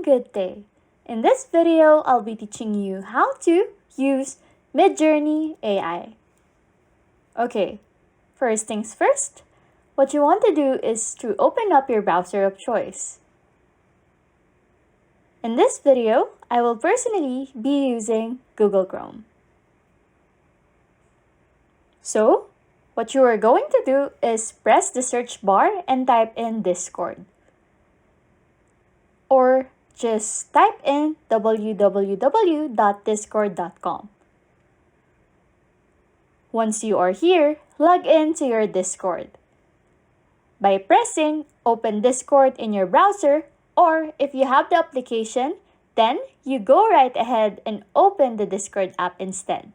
morning, good day. In this video, I'll be teaching you how to use Midjourney AI. Okay, first things first, what you want to do is to open up your browser of choice. In this video, I will personally be using Google Chrome. So, what you are going to do is press the search bar and type in Discord. Or just type in www.discord.com. Once you are here, log in to your Discord. By pressing Open Discord in your browser, or if you have the application, then you go right ahead and open the Discord app instead.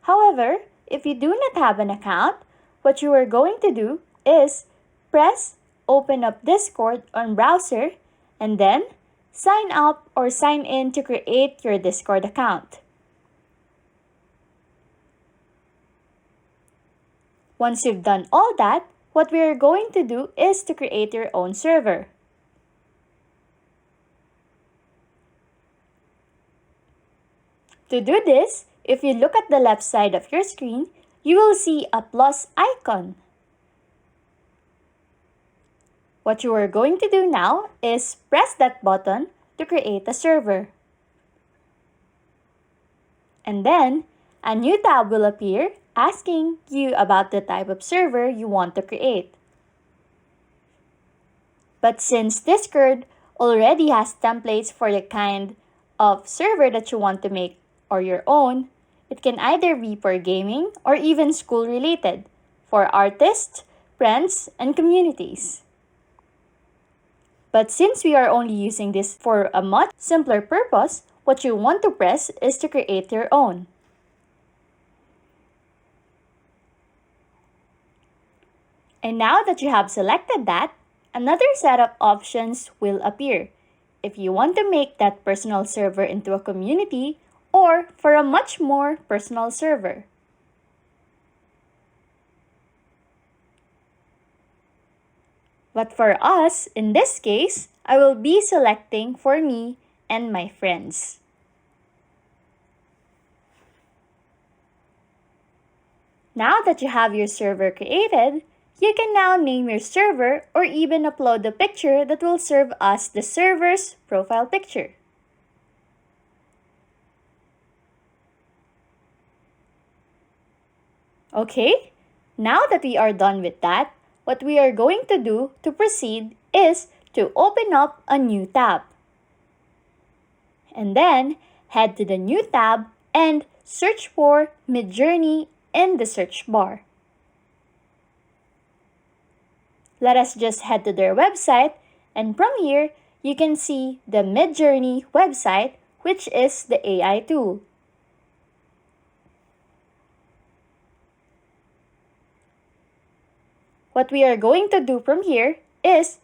However, if you do not have an account, what you are going to do is press Open up Discord on browser and then sign up or sign in to create your Discord account. Once you've done all that, what we are going to do is to create your own server. To do this, if you look at the left side of your screen, you will see a plus icon. What you are going to do now is press that button to create a server. And then, a new tab will appear asking you about the type of server you want to create. But since Discord already has templates for the kind of server that you want to make or your own, it can either be for gaming or even school related, for artists, friends, and communities. But since we are only using this for a much simpler purpose, what you want to press is to create your own. And now that you have selected that, another set of options will appear. If you want to make that personal server into a community or for a much more personal server. But for us, in this case, I will be selecting for me and my friends. Now that you have your server created, you can now name your server or even upload the picture that will serve as the server's profile picture. Okay, now that we are done with that, what we are going to do to proceed is to open up a new tab. And then head to the new tab and search for Midjourney in the search bar. Let us just head to their website, and from here, you can see the Midjourney website, which is the AI tool. What we are going to do from here is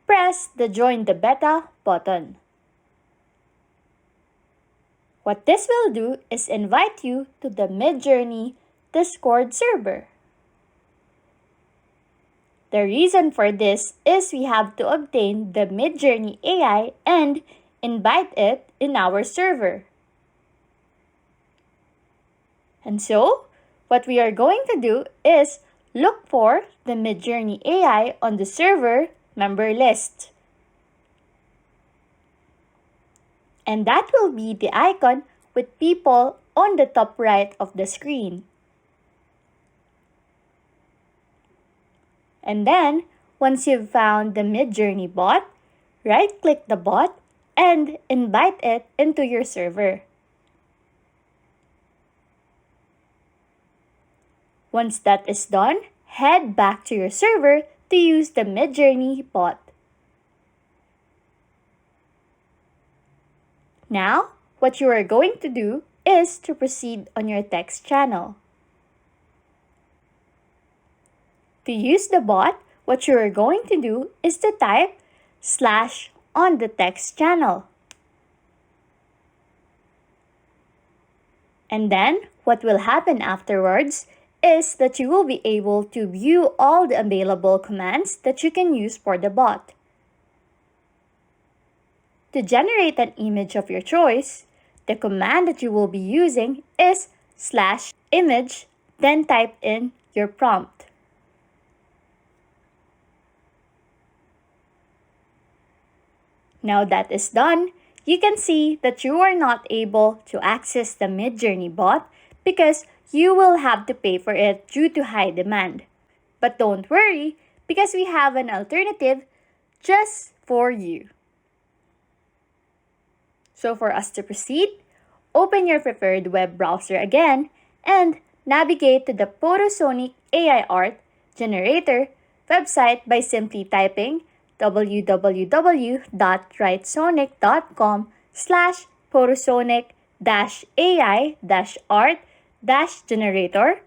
press the Join the Beta button. What this will do is invite you to the Midjourney Discord server. The reason for this is we have to obtain the Midjourney AI and invite it in our server. And so, what we are going to do is look for the Midjourney AI on the server member list. And that will be the icon with people on the top right of the screen. And then, once you've found the Midjourney bot, right-click the bot and invite it into your server. Once that is done, head back to your server to use the Midjourney bot. Now, what you are going to do is to proceed on your text channel. To use the bot, what you are going to do is to type / on the text channel. And then, what will happen afterwards is that you will be able to view all the available commands that you can use for the bot. To generate an image of your choice, the command that you will be using is /image, then type in your prompt. Now that is done, you can see that you are not able to access the Midjourney bot because you will have to pay for it due to high demand. But don't worry, because we have an alternative just for you. So for us to proceed, open your preferred web browser again and navigate to the Photosonic AI Art Generator website by simply typing www.photosonic-ai-art-generator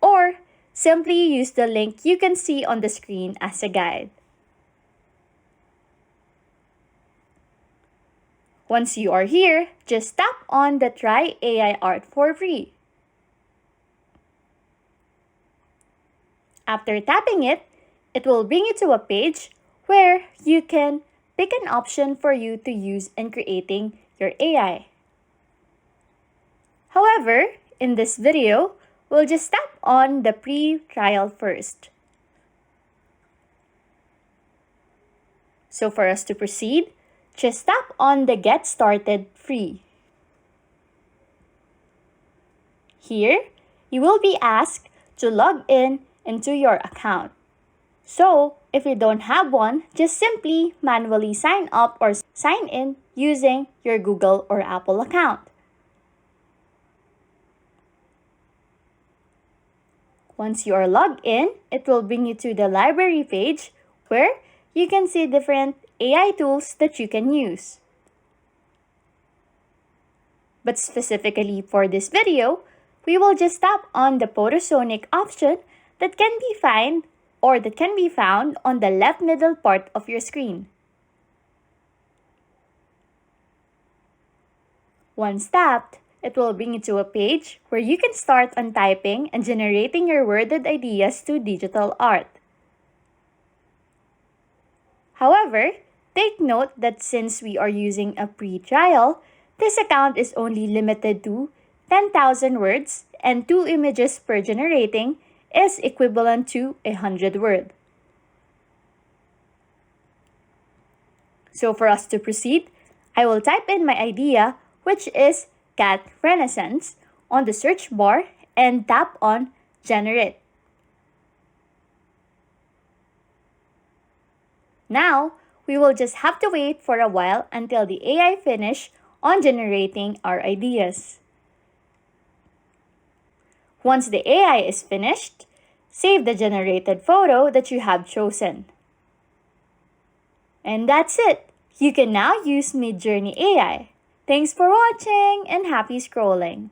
or simply use the link you can see on the screen as a guide. Once you are here, just tap on the Try AI Art for free. After tapping it, it will bring you to a page where you can pick an option for you to use in creating your AI. However, in this video, we'll just tap on the pre-trial first. So for us to proceed, just tap on the Get Started Free. Here, you will be asked to log in into your account. So, if you don't have one, just simply manually sign up or sign in using your Google or Apple account. Once you are logged in, it will bring you to the library page where you can see different AI tools that you can use. But specifically for this video, we will just tap on the Photosonic option that can be found on the left middle part of your screen. Once tapped, it will bring you to a page where you can start on typing and generating your worded ideas to digital art. However, take note that since we are using a pre-trial, this account is only limited to 10,000 words and 2 images per generating is equivalent to 100 words. So for us to proceed, I will type in my idea, which is cat renaissance, on the search bar and tap on Generate. Now, we will just have to wait for a while until the AI finish on generating our ideas. Once the AI is finished, save the generated photo that you have chosen. And that's it! You can now use Midjourney AI. Thanks for watching and happy scrolling!